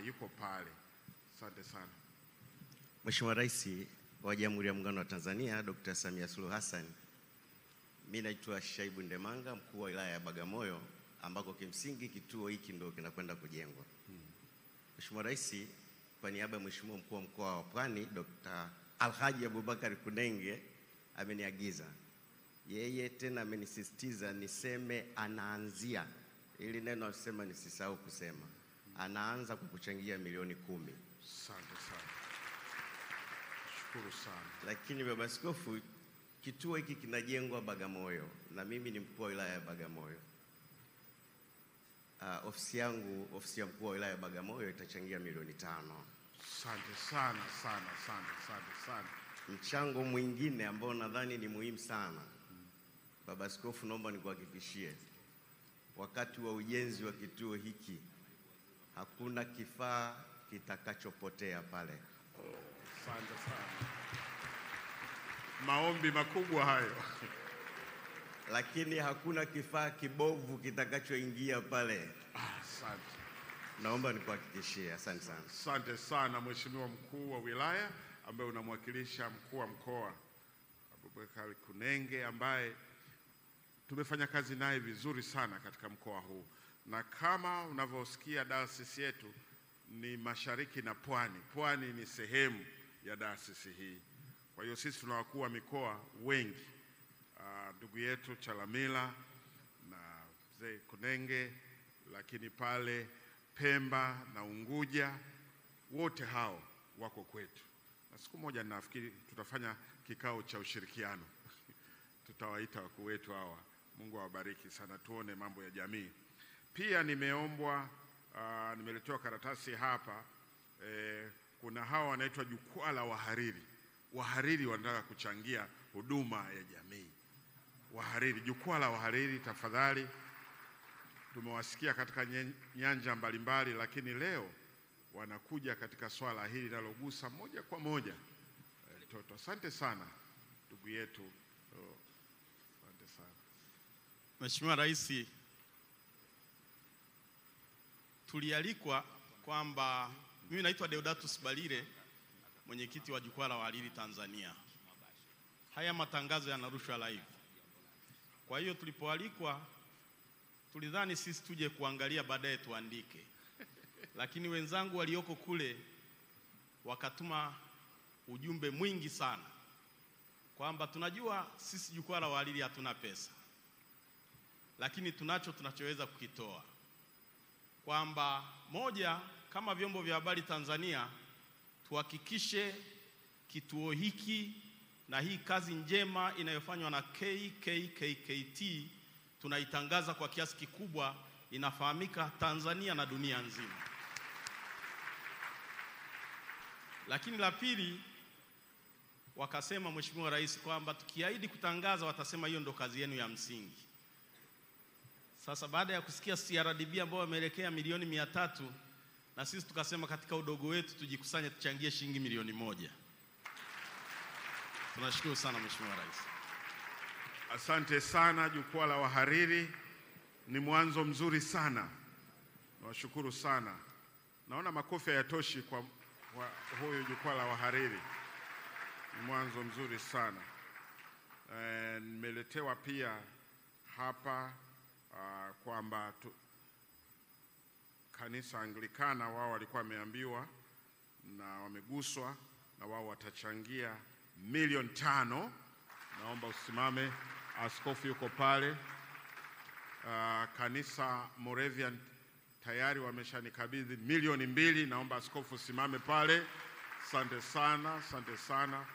yuko pale. Asante sana. Mheshimiwa Rais wa Jamhuri ya Muungano wa Tanzania Dr. Samia Suluhu Hassan, mimi naitwa Shaibu Ndemanga, mkuu wa wilaya ya Bagamoyo, ambako kimsingi kituo hiki ndio kinakwenda kujengwa. Mheshimiwa Rais, kwa niaba ya Mheshimiwa mkuu wa mkoa wa Pwani Dr. Alhaji Abubakar Kunenge ameniagiza yeye, tena amenisisitiza niseme anaanzia, ili neno asema nisisahau kusema, anaanza kwa kuchangia milioni 10. Asante sana. Shukuru sana. Lakini Baba Askofu, kituo hiki kinajengwa Bagamoyo na mimi ni mkuu wa wilaya ya Bagamoyo. Ofisi yangu, ofisi ya mkuu wa wilaya ya Bagamoyo itachangia milioni 5. Asante sana. Mchango mwingine ambao nadhani ni muhimu sana, Baba Askofu, naomba nikuhakikishie, wakati wa ujenzi wa kituo hiki hakuna kifaa kitakachopotea pale. Asante sana. Maombi makubwa hayo. Lakini hakuna kifaa kibovu kitakachoingia pale. Asante. Naomba nikuhakikishie. Asante sana. Asante sana Mheshimiwa mkuu wa wilaya ambaye unamwakilisha mkuu wa mkoa Abubakar Kunenge, ambaye tumefanya kazi naye vizuri sana katika mkoa huu, na kama unavyosikia dayosisi yetu ni mashariki na pwani. Pwani ni sehemu ya dayosisi hii. Kwa hiyo sisi tuna wakuu wa mikoa wengi, ndugu yetu Chalamila na mzee Kunenge, lakini pale Pemba na Unguja, wote hao wako kwetu, na siku moja nafikiri tutafanya kikao cha ushirikiano tutawaita wakuu wetu hawa. Mungu awabariki sana, tuone mambo ya jamii. Pia nimeombwa, nimeletewa karatasi hapa, kuna hawa wanaitwa jukwaa la wahariri. Wahariri wanataka kuchangia huduma ya jamii. Wahariri, jukwaa la wahariri, tafadhali. Tumewasikia katika nyanja mbalimbali, lakini leo wanakuja katika swala hili linalogusa moja kwa moja mtoto. Asante sana ndugu yetu. Asante sana. Mheshimiwa Rais, tulialikwa kwamba, mimi naitwa Deodatus Balile, mwenyekiti wa Jukwaa la Wahariri Tanzania. Haya matangazo yanarushwa live. Kwa hiyo tulipoalikwa tulidhani sisi tuje kuangalia baadaye tuandike. Lakini wenzangu walioko kule wakatuma ujumbe mwingi sana kwamba tunajua sisi Jukwaa la Wahariri hatuna pesa, lakini tunachoweza kukitoa, kwamba moja, kama vyombo vya habari Tanzania tuhakikishe kituo hiki na hii kazi njema inayofanywa na KKKT tunaitangaza kwa kiasi kikubwa, inafahamika Tanzania na dunia nzima. Lakini la pili, wakasema Mheshimiwa Rais kwamba tukiahidi kutangaza watasema hiyo ndo kazi yenu ya msingi. Sasa baada ya kusikia CRDB ambao wameelekea milioni 300, na sisi tukasema katika udogo wetu tujikusanye tuchangie shilingi milioni 1. Tunashukuru sana Mheshimiwa Rais. Asante sana. Jukwaa la Wahariri ni mwanzo mzuri sana. Nawashukuru sana. Naona makofi hayatoshi kwa huyu Jukwaa la Wahariri. Ni mwanzo mzuri sana. Nimeletewa pia hapa kwamba kanisa Anglikana wao walikuwa wameambiwa na wameguswa na wao watachangia milioni 5. Naomba usimame. Askofu yuko pale. Kanisa Moravian tayari wameshanikabidhi milioni 2. Naomba askofu usimame pale. Asante sana, asante sana.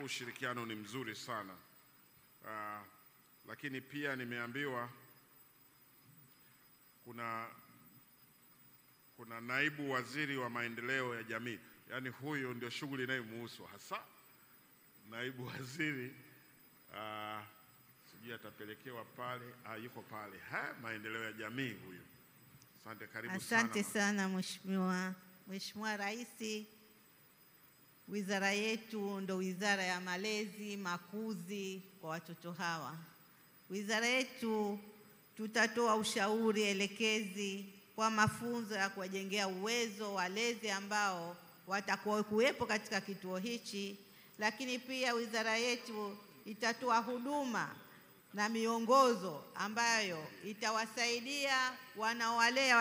Ushirikiano ni mzuri sana. Lakini pia nimeambiwa kuna naibu waziri wa maendeleo ya jamii. Yaani huyo ndio shughuli inayomhusu hasa. Naibu waziri sijui atapelekewa pale, yuko pale. Maendeleo ya jamii huyo. Asante, karibu sana. Asante sana Mheshimiwa Rais. Wizara yetu ndo wizara ya malezi, makuzi kwa watoto hawa. Wizara yetu tutatoa ushauri elekezi kwa mafunzo ya kuwajengea uwezo walezi ambao watakuwa kuwepo katika kituo hichi, lakini pia wizara yetu itatoa huduma na miongozo ambayo itawasaidia wanaowalea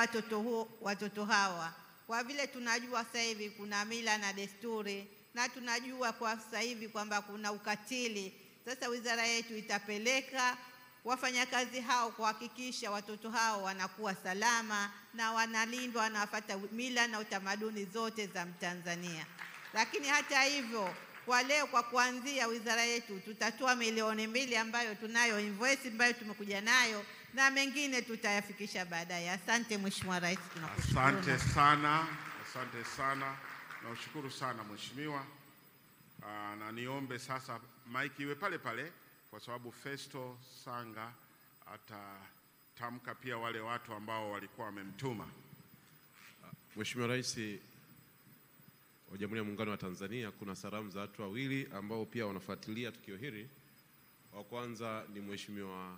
watoto hawa, kwa vile tunajua sasa hivi kuna mila na desturi, na tunajua kwa sasa hivi kwamba kuna ukatili. Sasa wizara yetu itapeleka wafanyakazi hao kuhakikisha watoto hao wanakuwa salama na wanalindwa, wanafuata mila na utamaduni zote za Mtanzania. Lakini hata hivyo, kwa leo, kwa kuanzia, wizara yetu tutatoa milioni 2 ambayo tunayo invoice ambayo tumekuja nayo, na mengine tutayafikisha baadaye. Asante Mheshimiwa Rais, tunakushukuru. Asante sana, asante sana. Naushukuru sana Mheshimiwa. Na niombe sasa maiki iwe pale pale, kwa sababu Festo Sanga atatamka pia wale watu ambao walikuwa wamemtuma. Mheshimiwa Rais wa Jamhuri ya Muungano wa Tanzania, kuna salamu za watu wawili ambao pia wanafuatilia tukio hili. Wa kwanza ni Mheshimiwa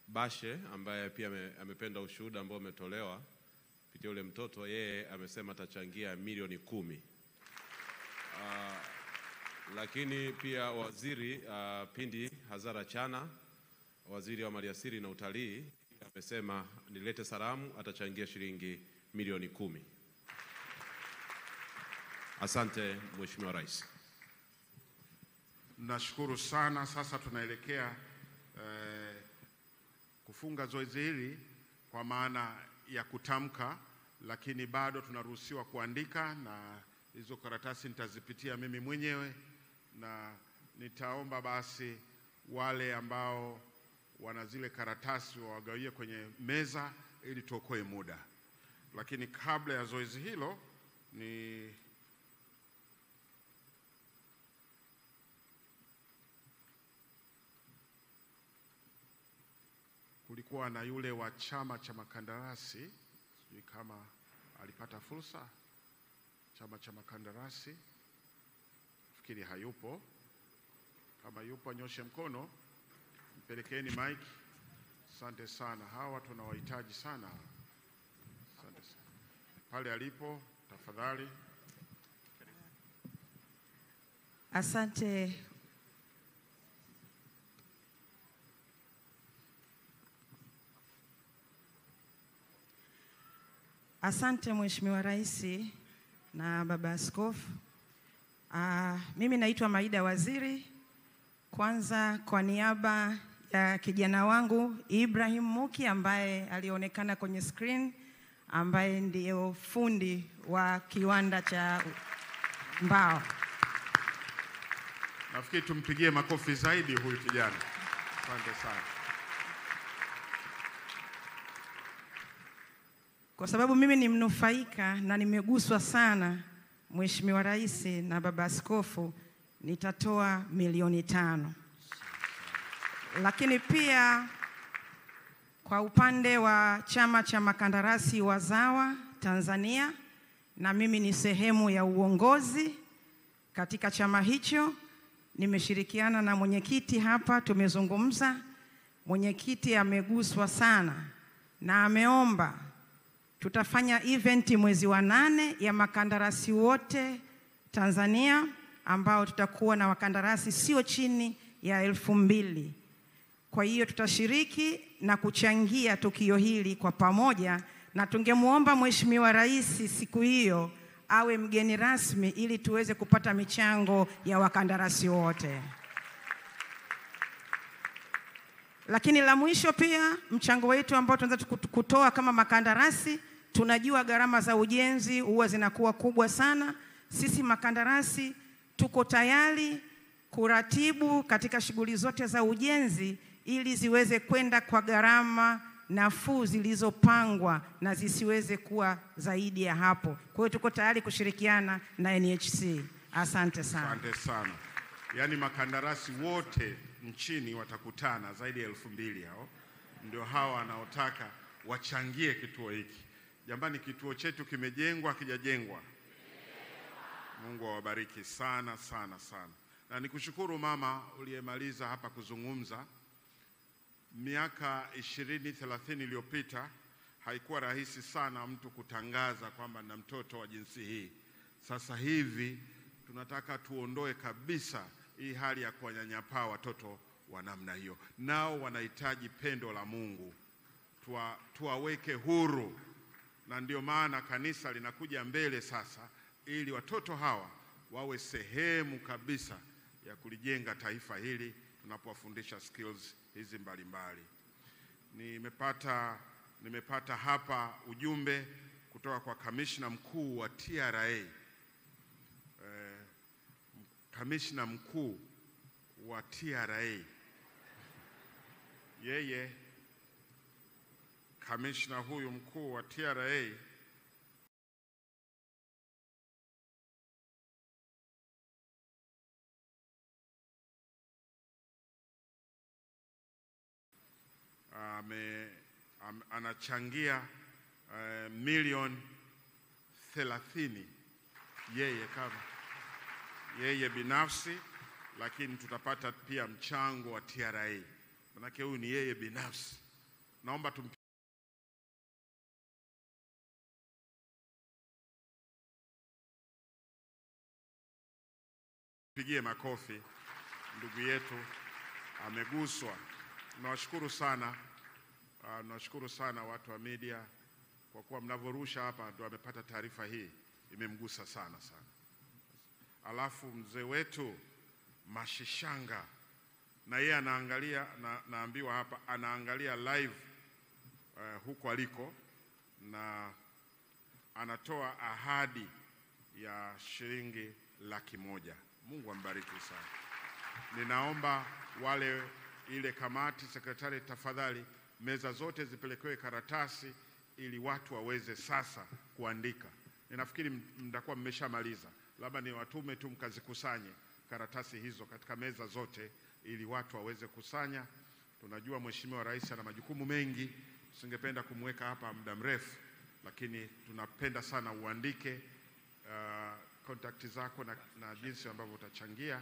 Bashe ambaye pia amependa ushuhuda ambao umetolewa kupitia yule mtoto. Yeye amesema atachangia milioni 10. Lakini pia waziri Pindi Hazara Chana, waziri wa maliasili na utalii, amesema nilete salamu, atachangia shilingi milioni 10. Asante Mheshimiwa Rais. Nashukuru sana. Sasa tunaelekea kufunga zoezi hili kwa maana ya kutamka, lakini bado tunaruhusiwa kuandika, na hizo karatasi nitazipitia mimi mwenyewe, na nitaomba basi wale ambao wana zile karatasi wawagawie kwenye meza ili tuokoe muda. Lakini kabla ya zoezi hilo kulikuwa na yule wa chama cha makandarasi, sijui kama alipata fursa. chama cha makandarasi. Fikiri hayupo. Kama yupo anyoshe mkono, mpelekeni mic. Asante sana, hawa tunawahitaji sana. Asante sana. Pale alipo tafadhali. Asante. Asante Mheshimiwa Rais na Baba Askofu. Mimi naitwa Maida Waziri. Kwanza kwa niaba ya kijana wangu Ibrahim Muki ambaye alionekana kwenye screen, ambaye ndio fundi wa kiwanda cha mbao. Nafikiri tumpigie makofi zaidi huyu kijana. Asante sana. Kwa sababu mimi ni mnufaika na nimeguswa sana Mheshimiwa Rais na Baba Askofu, nitatoa milioni 5. Lakini pia kwa upande wa chama cha makandarasi wazawa Tanzania, na mimi ni sehemu ya uongozi katika chama hicho, nimeshirikiana na mwenyekiti hapa, tumezungumza. Mwenyekiti ameguswa sana na ameomba tutafanya event mwezi wa 8 ya makandarasi wote Tanzania, ambao tutakuwa na wakandarasi sio chini ya 2,000. Kwa hiyo tutashiriki na kuchangia tukio hili kwa pamoja, na tungemuomba Mheshimiwa Rais siku hiyo awe mgeni rasmi ili tuweze kupata michango ya wakandarasi wote. Lakini la mwisho pia, mchango wetu ambao tunaweza kutoa kama makandarasi, tunajua gharama za ujenzi huwa zinakuwa kubwa sana. Sisi makandarasi tuko tayari kuratibu katika shughuli zote za ujenzi ili ziweze kwenda kwa gharama nafuu zilizopangwa na zisiweze kuwa zaidi ya hapo. Kwa hiyo tuko tayari kushirikiana na NHC. Asante sana. Asante sana. Yaani makandarasi wote nchini watakutana zaidi ya 2,000 hao. Ndio hawa wanaotaka wachangie kituo hiki. Jamani, kituo chetu kimejengwa, kijajengwa. Mungu awabariki sana sana sana. Na nikushukuru mama uliyemaliza hapa kuzungumza. Miaka 20-30 iliyopita haikuwa rahisi sana mtu kutangaza kwamba na mtoto wa jinsi hii. Sasa hivi tunataka tuondoe kabisa hii hali ya kuwanyanyapaa watoto wa namna hiyo. Nao wanahitaji pendo la Mungu. Tuwaweke huru. Na ndio maana kanisa linakuja mbele sasa ili watoto hawa wawe sehemu kabisa ya kulijenga taifa hili tunapowafundisha skills hizi mbalimbali. Nimepata hapa ujumbe kutoka kwa kamishna mkuu wa TRA. Kamishna mkuu wa TRA. Yeye kamishna huyu mkuu wa TRA anachangia milioni 30 yeye binafsi, lakini tutapata pia mchango wa TRA. Manake huyu ni yeye binafsi. Naomba tumpigie makofi ndugu yetu, ameguswa. Nawashukuru sana. Nawashukuru sana watu wa media kwa kuwa mnavorusha hapa ndio amepata taarifa hii, imemgusa sana sana. Alafu mzee wetu Mashishanga na yeye anaangalia, naambiwa hapa anaangalia live huko aliko, na anatoa ahadi ya shilingi 100,000. Mungu ambariki sana. Ninaomba ile kamati sekretari, tafadhali meza zote zipelekewe karatasi ili watu waweze sasa kuandika. Ninafikiri mtakuwa mmeshamaliza, labda ni watume tu mkazikusanye karatasi hizo katika meza zote ili watu waweze kusanya. Tunajua Mheshimiwa Rais ana majukumu mengi, tusingependa kumweka hapa muda mrefu, lakini tunapenda sana uandike kontakti zako na jinsi ambavyo utachangia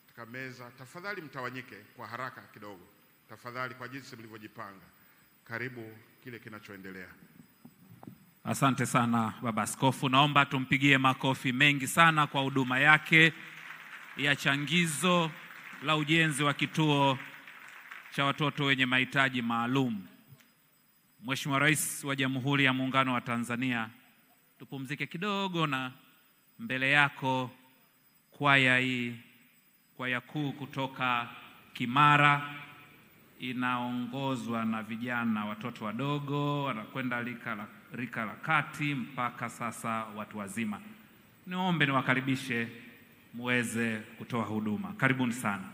katika meza. Tafadhali mtawanyike kwa haraka kidogo, tafadhali, kwa jinsi mlivyojipanga. Karibu kile kinachoendelea. Asante sana Baba Askofu. Naomba tumpigie makofi mengi sana kwa huduma yake ya changizo la ujenzi wa kituo cha watoto wenye mahitaji maalum. Mheshimiwa Rais wa Jamhuri ya Muungano wa Tanzania, tupumzike kidogo, na mbele yako kwaya hii, kwaya kuu kutoka Kimara, inaongozwa na vijana, watoto wadogo, wanakwenda rika la kati mpaka sasa watu wazima. Niombe niwakaribishe muweze kutoa huduma. Karibuni sana.